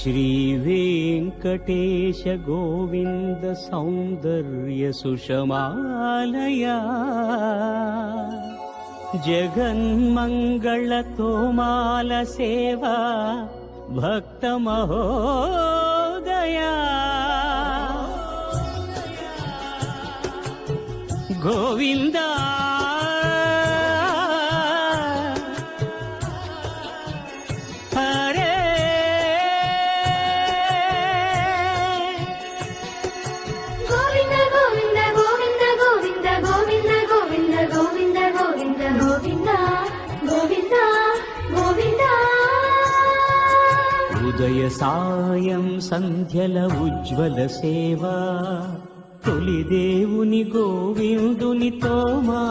श्रीवेङ्कटेश गोविन्द सौन्दर्य सुषमालया जगन्मङ्गल तोमाल सेवा भक्त महोदया गोविन्दा ఉదయ సాయం సంధ్యల ఉజ్వల సేవ తొలి దేవుని గోవిందునితో మా